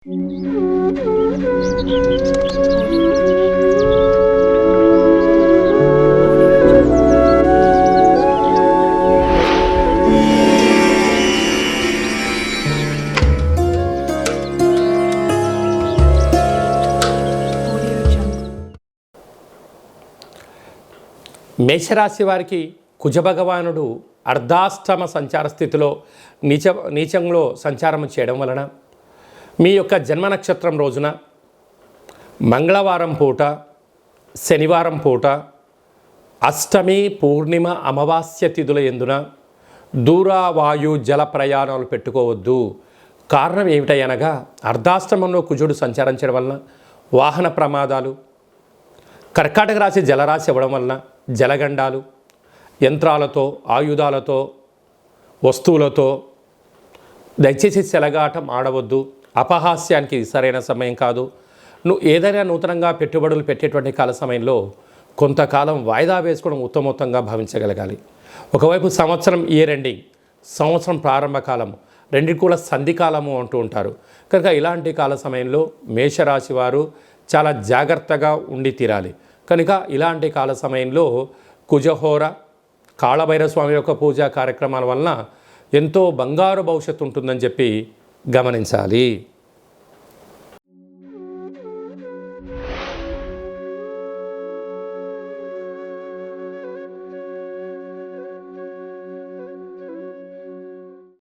మేషరాశి వారికి కుజభగవానుడు అర్ధాష్టమ సంచార స్థితిలో నీచంలో సంచారం చేయడం వలన మీ యొక్క జన్మ నక్షత్రం రోజున మంగళవారం పూట, శనివారం పూట, అష్టమి, పూర్ణిమ, అమావాస్య తిథుల యందున దూరవాయు జల ప్రయాణాలు పెట్టుకోవద్దు. కారణం ఏమిటనగా అర్ధాష్టమంలో కుజుడు సంచరించడం వలన వాహన ప్రమాదాలు, కర్కాటక రాశి జలరాశి అవ్వడం వలన జలగండాలు, యంత్రాలతో, ఆయుధాలతో, వస్తువులతో దయచేసి చెలగాటం ఆడవద్దు. అపహాస్యానికి సరైన సమయం కాదు. నువ్వు ఏదైనా నూతనంగా పెట్టుబడులు పెట్టేటువంటి కాల సమయంలో కొంతకాలం వాయిదా వేసుకోవడం ఉత్తమోత్తంగా భావించగలగాలి. ఒకవైపు సంవత్సరం ఇయర్ ఎండింగ్, సంవత్సరం ప్రారంభ కాలము, రెండింటి కూడా సంధికాలము అంటూ ఉంటారు. కనుక ఇలాంటి కాల సమయంలో మేషరాశి వారు చాలా జాగ్రత్తగా ఉండి తీరాలి. కనుక ఇలాంటి కాల సమయంలో కుజహోర, కాళభైరవ స్వామి యొక్క పూజా కార్యక్రమాల వలన ఎంతో బంగారు భవిష్యత్తు ఉంటుందని చెప్పి గమనించాలి.